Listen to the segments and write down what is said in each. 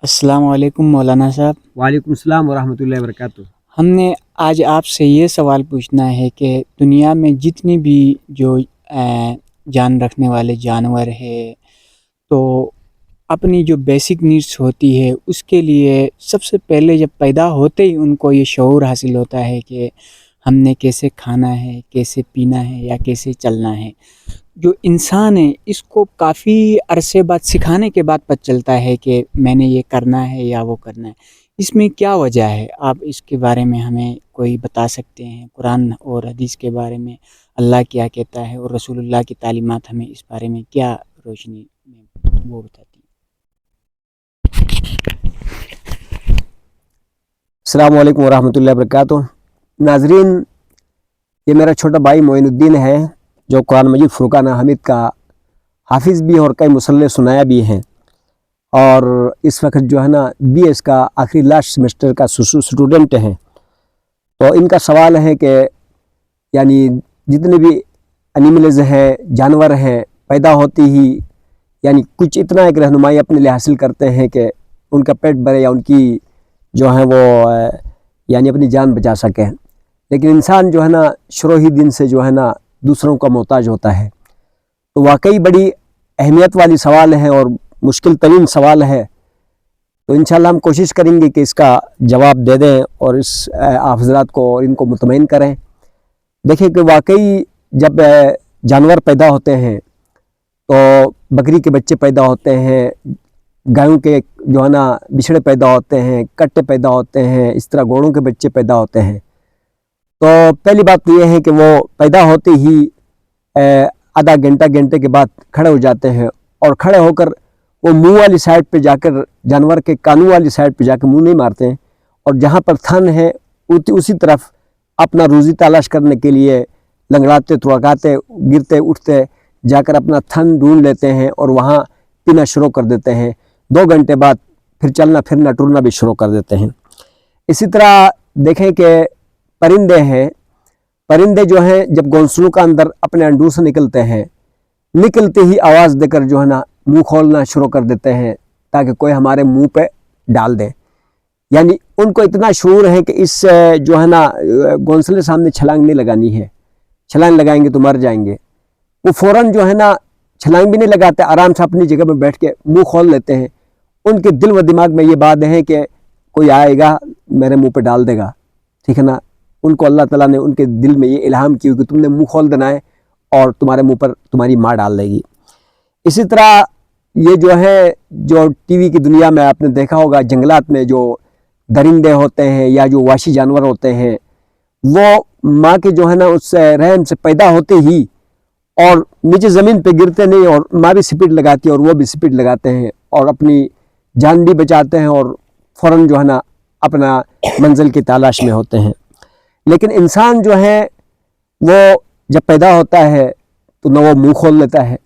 السلام علیکم مولانا صاحب، وعلیکم السلام ورحمۃ اللہ وبرکاتہ۔ ہم نے آج آپ سے یہ سوال پوچھنا ہے کہ دنیا میں جتنی بھی جو جان رکھنے والے جانور ہے تو اپنی جو بیسک نیڈس ہوتی ہے اس کے لیے سب سے پہلے جب پیدا ہوتے ہی ان کو یہ شعور حاصل ہوتا ہے کہ ہم نے کیسے کھانا ہے، کیسے پینا ہے یا کیسے چلنا ہے۔ جو انسان ہے اس کو کافی عرصے بعد سکھانے کے بعد پتہ چلتا ہے کہ میں نے یہ کرنا ہے یا وہ کرنا ہے۔ اس میں کیا وجہ ہے؟ آپ اس کے بارے میں ہمیں کوئی بتا سکتے ہیں؟ قرآن اور حدیث کے بارے میں اللہ کیا کہتا ہے اور رسول اللہ کی تعلیمات ہمیں اس بارے میں کیا روشنی میں وہ بتاتی ہیں؟ السلام علیکم ورحمۃ اللہ وبرکاتہ۔ ناظرین، یہ میرا چھوٹا بھائی معین الدین ہے جو قرآن مجید فرقان حمید کا حافظ بھی ہے اور کئی مصلح سنایا بھی ہیں، اور اس وقت جو ہے نا BS کا آخری لاسٹ سیمسٹر کا اسٹوڈنٹ ہیں۔ تو ان کا سوال ہے کہ یعنی جتنے بھی اینیملز ہیں، جانور ہیں، پیدا ہوتی ہی یعنی کچھ اتنا ایک رہنمائی اپنے لیے حاصل کرتے ہیں کہ ان کا پیٹ بھرے یا ان کی جو ہے وہ یعنی اپنی جان بچا سکیں، لیکن انسان جو ہے نا شروع ہی دن سے جو ہے نا دوسروں کا محتاج ہوتا ہے۔ تو واقعی بڑی اہمیت والی سوال ہے اور مشکل ترین سوال ہے، تو انشاءاللہ ہم کوشش کریں گے کہ اس کا جواب دے دیں اور اس آپ حضرات کو اور ان کو مطمئن کریں۔ دیکھیں کہ واقعی جب جانور پیدا ہوتے ہیں تو بکری کے بچے پیدا ہوتے ہیں، گایوں کے جو ہے نا بچھڑے پیدا ہوتے ہیں، کٹے پیدا ہوتے ہیں، اس طرح گھوڑوں کے بچے پیدا ہوتے ہیں۔ تو پہلی بات تو یہ ہے کہ وہ پیدا ہوتے ہی آدھا گھنٹے کے بعد کھڑے ہو جاتے ہیں، اور کھڑے ہو کر وہ منہ والی سائڈ پہ جا کر جانور کے کانوں والی سائڈ پہ جا کے منہ نہیں مارتے ہیں، اور جہاں پر تھن ہے اسی طرف اپنا روزی تلاش کرنے کے لیے لنگڑاتے تڑکاتے گرتے اٹھتے جا کر اپنا تھن ڈھونڈ لیتے ہیں اور وہاں پینا شروع کر دیتے ہیں۔ 2 گھنٹے بعد پھر چلنا پھرنا ٹرنا بھی شروع کر دیتے ہیں۔ اسی طرح دیکھیں کہ پرندے ہیں، پرندے جو ہیں جب گھونسلوں کا اندر اپنے انڈوں سے نکلتے ہیں، نکلتے ہی آواز دے کر جو ہے نا منہ کھولنا شروع کر دیتے ہیں تاکہ کوئی ہمارے منہ پہ ڈال دے۔ یعنی ان کو اتنا شعور ہے کہ اس جو ہے نا گھونسلے سامنے چھلانگ نہیں لگانی ہے، چھلانگ لگائیں گے تو مر جائیں گے۔ وہ فوراً جو ہے نا چھلانگ بھی نہیں لگاتے، آرام سے اپنی جگہ پہ بیٹھ کے منہ کھول لیتے ہیں۔ ان کے دل و دماغ میں یہ بات ہے کہ کوئی آئے گا میرے منہ پہ ڈال دے گا، ٹھیک ہے نا۔ ان کو اللہ تعالیٰ نے ان کے دل میں یہ الہام کی کہ تم نے منہ کھول دینا ہے اور تمہارے منہ پر تمہاری ماں ڈال دے گی۔ اسی طرح یہ جو ہے جو ٹی وی کی دنیا میں آپ نے دیکھا ہوگا، جنگلات میں جو درندے ہوتے ہیں یا جو وحشی جانور ہوتے ہیں، وہ ماں کے جو ہے نا اس رحم سے پیدا ہوتے ہی اور نیچے زمین پہ گرتے نہیں، اور ماں بھی سپیڈ لگاتی ہے اور وہ بھی سپیڈ لگاتے ہیں اور اپنی جان بھی بچاتے ہیں اور فوراً جو ہے نا اپنا منزل کی تلاش میں ہوتے ہیں۔ لیکن انسان جو ہے وہ جب پیدا ہوتا ہے تو نہ وہ منہ کھول لیتا ہے۔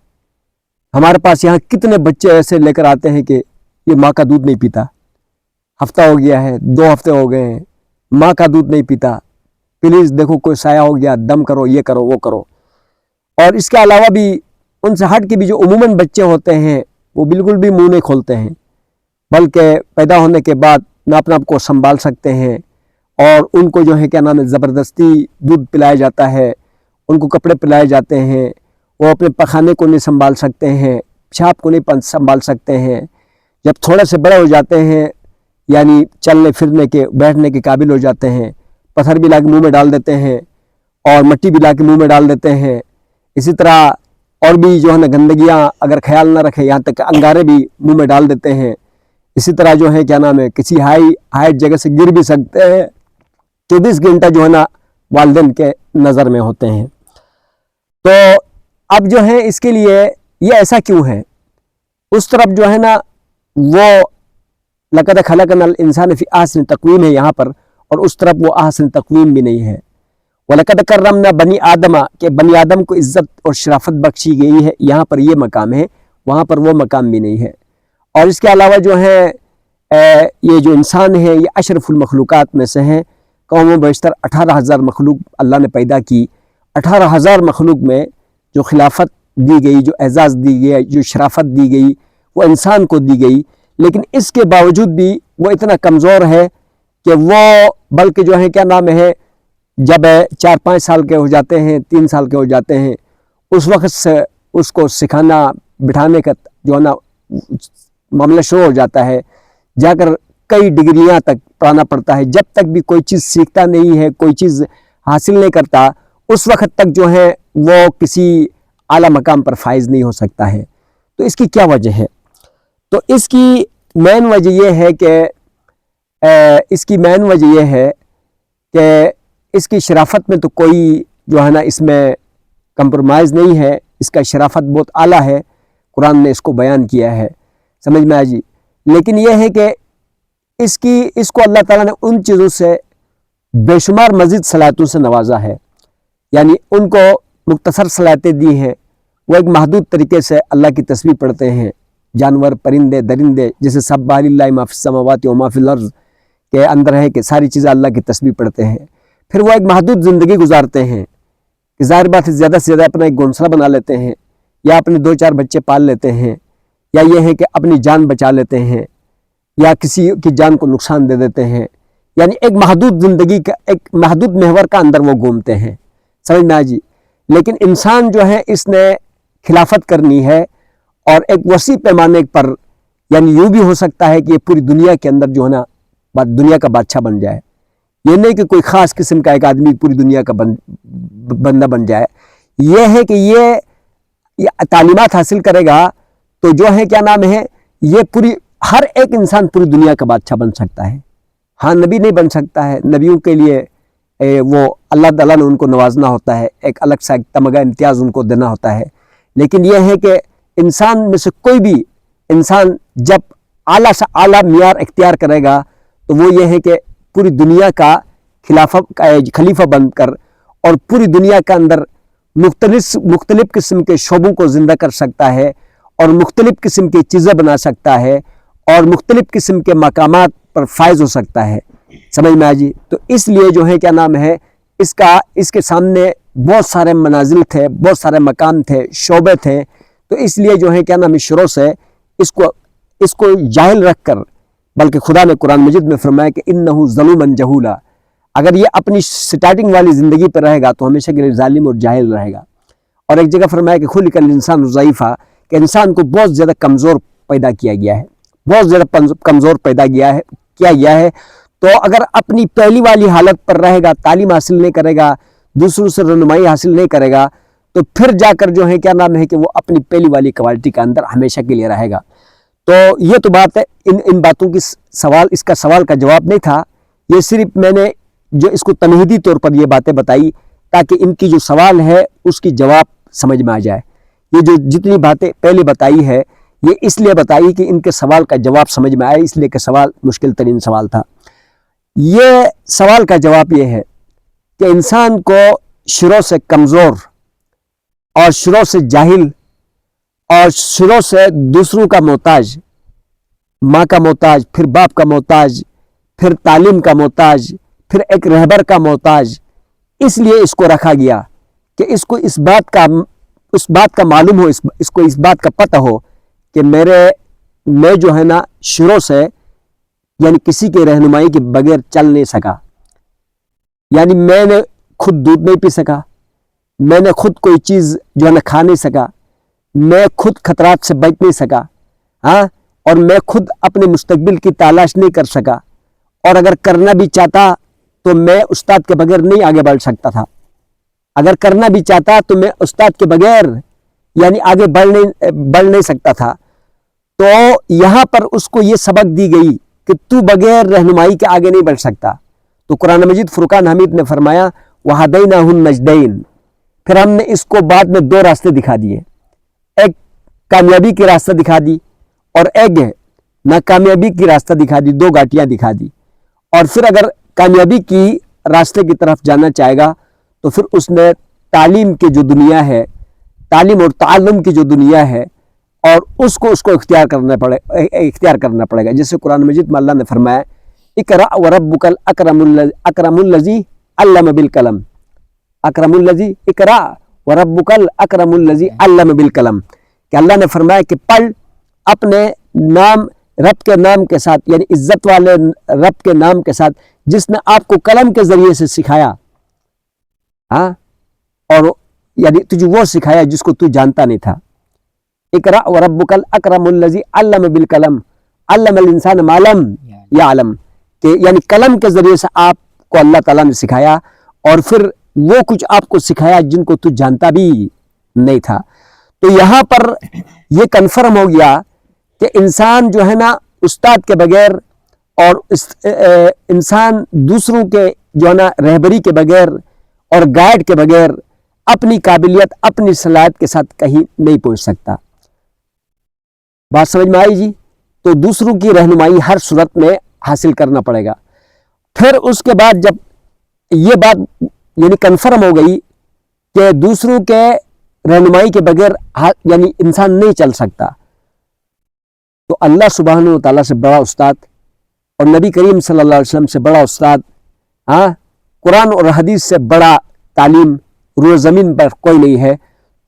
ہمارے پاس یہاں کتنے بچے ایسے لے کر آتے ہیں کہ یہ ماں کا دودھ نہیں پیتا، ہفتہ ہو گیا ہے، 2 ہفتے ہو گئے ہیں، ماں کا دودھ نہیں پیتا، پلیز دیکھو کوئی سایہ ہو گیا، دم کرو، یہ کرو وہ کرو۔ اور اس کے علاوہ بھی ان سے ہٹ کے بھی جو عموماً بچے ہوتے ہیں وہ بالکل بھی منہ نہیں کھولتے ہیں، بلکہ پیدا ہونے کے بعد نہ اپنے آپ کو سنبھال سکتے ہیں، اور ان کو جو ہے کیا نام ہے زبردستی دودھ پلایا جاتا ہے، ان کو کپڑے پلائے جاتے ہیں، وہ اپنے پخانے کو نہیں سنبھال سکتے ہیں، پیشاب کو نہیں سنبھال سکتے ہیں۔ جب تھوڑے سے بڑے ہو جاتے ہیں یعنی چلنے پھرنے کے بیٹھنے کے قابل ہو جاتے ہیں، پتھر بھی لا کے منہ میں ڈال دیتے ہیں اور مٹی بھی لا کے منہ میں ڈال دیتے ہیں۔ اسی طرح اور بھی جو ہے نا گندگیاں اگر خیال نہ رکھے، یہاں تک کہ انگارے بھی منہ میں ڈال دیتے ہیں۔ اسی طرح جو ہے کیا نام ہے کسی ہائٹ جگہ سے گر بھی سکتے ہیں۔ 24 گھنٹہ جو ہے نا والدین کے نظر میں ہوتے ہیں۔ تو اب جو ہے اس کے لیے یہ ایسا کیوں ہے؟ اس طرف جو ہے نا وہ لقد خلقنا الانسان فی احسن تقویم ہے یہاں پر، اور اس طرف وہ احسن تقویم بھی نہیں ہے۔ وَلَقَدْ كَرَّمْنَا بَنِي آدَمَ کہ بنی آدم کو عزت اور شرافت بخشی گئی ہے، یہاں پر یہ مقام ہے، وہاں پر وہ مقام بھی نہیں ہے۔ اور اس کے علاوہ جو ہے یہ جو انسان ہے یہ اشرف المخلوقات میں سے ہیں۔ قوم و بیشتر 18,000 مخلوق اللہ نے پیدا کی، 18,000 مخلوق میں جو خلافت دی گئی، جو اعزاز دی گئی، جو شرافت دی گئی وہ انسان کو دی گئی، لیکن اس کے باوجود بھی وہ اتنا کمزور ہے کہ وہ بلکہ جو ہے کیا نام ہے جب 4-5 سال کے ہو جاتے ہیں 3 سال کے ہو جاتے ہیں اس وقت سے اس کو سکھانا بٹھانے کا جو ہے نا معاملہ شروع ہو جاتا ہے. جا کر کئی ڈگریاں تک پڑھانا پڑتا ہے. جب تک بھی کوئی چیز سیکھتا نہیں ہے, کوئی چیز حاصل نہیں کرتا, اس وقت تک جو ہے وہ کسی اعلیٰ مقام پر فائز نہیں ہو سکتا ہے. تو اس کی کیا وجہ ہے؟ تو اس کی مین وجہ یہ ہے کہ اس کی شرافت میں تو کوئی جو ہے نا اس میں کمپرومائز نہیں ہے. اس کا شرافت بہت اعلیٰ ہے, قرآن نے اس کو بیان کیا ہے, سمجھ میں آ جی. لیکن یہ ہے کہ اس کو اللہ تعالیٰ نے ان چیزوں سے بے شمار مزید صلاحیتوں سے نوازا ہے. یعنی ان کو مختصر صلاحیتیں دی ہیں. وہ ایک محدود طریقے سے اللہ کی تسبیح پڑھتے ہیں. جانور, پرندے, درندے, جیسے سبح للہ ما فی السماوات و ما فی الارض کے اندر ہے کہ ساری چیزیں اللہ کی تسبیح پڑھتے ہیں. پھر وہ ایک محدود زندگی گزارتے ہیں کہ ظاہر بات ہے زیادہ سے زیادہ اپنا ایک گھونسلہ بنا لیتے ہیں, یا اپنے 2-4 بچے پال لیتے ہیں, یا یہ ہے کہ اپنی جان بچا لیتے ہیں, یا کسی کی جان کو نقصان دے دیتے ہیں. یعنی ایک محدود زندگی کا, ایک محدود محور کا اندر وہ گھومتے ہیں, سمجھ میں آ جی. لیکن انسان جو ہے اس نے خلافت کرنی ہے, اور ایک وسیع پیمانے پر, یعنی یوں بھی ہو سکتا ہے کہ یہ پوری دنیا کے اندر جو ہے نا دنیا کا بادشاہ بن جائے. یہ نہیں کہ کوئی خاص قسم کا ایک آدمی پوری دنیا کا بندہ بن جائے. یہ ہے کہ یہ تعلیمات حاصل کرے گا تو جو ہے کیا نام ہے یہ ہر ایک انسان پوری دنیا کا بادشاہ بن سکتا ہے. ہاں, نبی نہیں بن سکتا ہے. نبیوں کے لیے وہ اللہ تعالیٰ نے ان کو نوازنا ہوتا ہے, ایک الگ سا تمغہ امتیاز ان کو دینا ہوتا ہے. لیکن یہ ہے کہ انسان میں سے کوئی بھی انسان جب اعلیٰ سے اعلیٰ معیار اختیار کرے گا تو وہ یہ ہے کہ پوری دنیا کا خلیفہ بن کر اور پوری دنیا کے اندر مختلف قسم کے شعبوں کو زندہ کر سکتا ہے, اور مختلف قسم کی چیزیں بنا سکتا ہے, اور مختلف قسم کے مقامات پر فائز ہو سکتا ہے, سمجھ میں آ جی. تو اس لیے جو ہے کیا نام ہے اس کے سامنے بہت سارے منازل تھے, بہت سارے مقام تھے, شعبے تھے. تو اس لیے جو ہے کیا نام ہے شروع سے اس کو جاہل رکھ کر, بلکہ خدا نے قرآن مجید میں فرمایا کہ انہ ظلوما جہولا, اگر یہ اپنی سٹارٹنگ والی زندگی پر رہے گا تو ہمیشہ کے لیے ظالم اور جاہل رہے گا. اور ایک جگہ فرمایا کہ خلق الانسان ضعیفا, کہ انسان کو بہت زیادہ کمزور پیدا کیا گیا ہے, بہت زیادہ کمزور پیدا کیا گیا ہے. تو اگر اپنی پہلی والی حالت پر رہے گا, تعلیم حاصل نہیں کرے گا, دوسروں سے رہنمائی حاصل نہیں کرے گا, تو پھر جا کر جو ہے کیا نام ہے کہ وہ اپنی پہلی والی کوالٹی کا اندر ہمیشہ کے لیے رہے گا. تو یہ تو بات ہے. ان باتوں کی اس کا سوال کا جواب نہیں تھا. یہ صرف میں نے جو اس کو تمہیدی طور پر یہ باتیں بتائی تاکہ ان کی جو سوال ہے اس کی جواب سمجھ میں آ جائے. یہ جو جتنی باتیں پہلے بتائی ہے یہ اس لیے بتائی کہ ان کے سوال کا جواب سمجھ میں آئے, اس لیے کہ سوال مشکل ترین سوال تھا. یہ سوال کا جواب یہ ہے کہ انسان کو شروع سے کمزور اور شروع سے جاہل اور شروع سے دوسروں کا محتاج, ماں کا محتاج, پھر باپ کا محتاج, پھر تعلیم کا محتاج, پھر ایک رہبر کا محتاج, اس لیے اس کو رکھا گیا کہ اس کو اس بات کا معلوم ہو, اس کو اس بات کا پتہ ہو کہ میں جو ہے نا شروع سے یعنی کسی کے رہنمائی کے بغیر چل نہیں سکا. یعنی میں نے خود دودھ نہیں پی سکا, میں نے خود کوئی چیز جو ہے نا کھا نہیں سکا, میں خود خطرات سے بچ نہیں سکا, اور میں خود اپنے مستقبل کی تلاش نہیں کر سکا, اور اگر کرنا بھی چاہتا تو میں استاد کے بغیر نہیں آگے بڑھ سکتا تھا. اگر کرنا بھی چاہتا تو میں استاد کے بغیر یعنی آگے بڑھ نہیں سکتا تھا. تو یہاں پر اس کو یہ سبق دی گئی کہ تو بغیر رہنمائی کے آگے نہیں بڑھ سکتا. تو قرآن مجید فرقان حمید نے فرمایا وَهَدَيْنَاهُ النَّجْدَيْنِ, پھر ہم نے اس کو بعد میں 2 راستے دکھا دیے, ایک کامیابی کی راستہ دکھا دی اور ایک ناکامیابی کی راستہ دکھا دی, 2 گھاٹیاں دکھا دی. اور پھر اگر کامیابی کی راستے کی طرف جانا چاہے گا تو پھر اس نے تعلیم کی جو دنیا ہے, تعلیم اور تعلم کی جو دنیا ہے, اور اس کو اختیار کرنا پڑے گا. جیسے قرآن مجید میں اللہ نے فرمایا اقرأ وربک الاکرم الذی علم بالقلم, اکرم الذی اقرأ وربک الاکرم الذی علم بالقلم, کہ اللہ نے فرمایا کہ پڑھ, اپنے نام رب کے نام کے ساتھ یعنی عزت والے رب کے نام کے ساتھ جس نے آپ کو قلم کے ذریعے سے سکھایا، ہاں، اور یعنی تجھے وہ سکھایا جس کو تو جانتا نہیں تھا۔ اقرأ وربک الاکرم الذی علم بالقلم علم الانسان ما لم یعلم، کہ یعنی قلم کے ذریعے سے آپ کو اللہ تعالیٰ نے سکھایا اور پھر وہ کچھ آپ کو سکھایا جن کو تو جانتا بھی نہیں تھا۔ تو یہاں پر یہ کنفرم ہو گیا کہ انسان جو ہے نا استاد کے بغیر اور انسان دوسروں کے جو ہے نا رہبری کے بغیر اور گائیڈ کے بغیر اپنی قابلیت اپنی صلاحیت کے ساتھ کہیں نہیں پہنچ سکتا۔ بات سمجھ میں آئی جی؟ تو دوسروں کی رہنمائی ہر صورت میں حاصل کرنا پڑے گا۔ پھر اس کے بعد جب یہ بات یعنی کنفرم ہو گئی کہ دوسروں کے رہنمائی کے بغیر یعنی انسان نہیں چل سکتا، تو اللہ سبحانہ و تعالیٰ سے بڑا استاد اور نبی کریم صلی اللہ علیہ وسلم سے بڑا استاد، ہاں، قرآن اور حدیث سے بڑا تعلیم روئے زمین پر کوئی نہیں ہے۔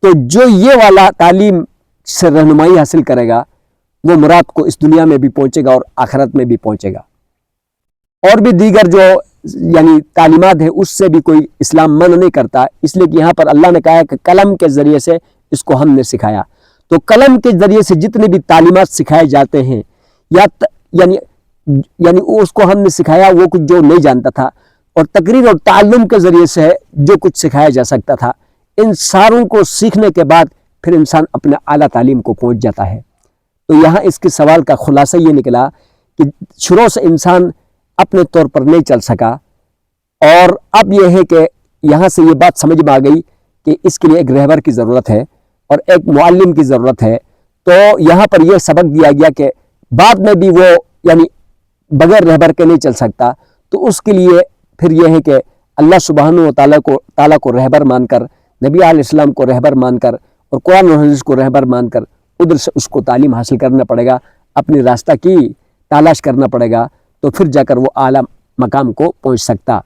تو جو یہ والا تعلیم سے رہنمائی حاصل کرے گا وہ مراد کو اس دنیا میں بھی پہنچے گا اور آخرت میں بھی پہنچے گا۔ اور بھی دیگر جو یعنی تعلیمات ہے اس سے بھی کوئی اسلام منع نہیں کرتا، اس لیے کہ یہاں پر اللہ نے کہا ہے کہ قلم کے ذریعے سے اس کو ہم نے سکھایا۔ تو قلم کے ذریعے سے جتنے بھی تعلیمات سکھائے جاتے ہیں یعنی اس کو ہم نے سکھایا وہ کچھ جو نہیں جانتا تھا، اور تقریر اور تعلم کے ذریعے سے جو کچھ سکھایا جا سکتا تھا، ان ساروں کو سیکھنے کے بعد پھر انسان اپنے اعلیٰ تعلیم کو پہنچ جاتا ہے۔ تو یہاں اس کے سوال کا خلاصہ یہ نکلا کہ شروع سے انسان اپنے طور پر نہیں چل سکا، اور اب یہ ہے کہ یہاں سے یہ بات سمجھ میں آ گئی کہ اس کے لیے ایک رہبر کی ضرورت ہے اور ایک معلم کی ضرورت ہے۔ تو یہاں پر یہ سبق دیا گیا کہ بعد میں بھی وہ یعنی بغیر رہبر کے نہیں چل سکتا، تو اس کے لیے پھر یہ ہے کہ اللہ سبحانہ و تعالیٰ کو رہبر مان کر، نبی علیہ السلام کو رہبر مان کر اور قرآن و حدیث کو رہبر مان کر ادھر سے اس کو تعلیم حاصل کرنا پڑے گا، اپنی راستہ کی تلاش کرنا پڑے گا، تو پھر جا کر وہ اعلیٰ مقام کو پہنچ سکتا۔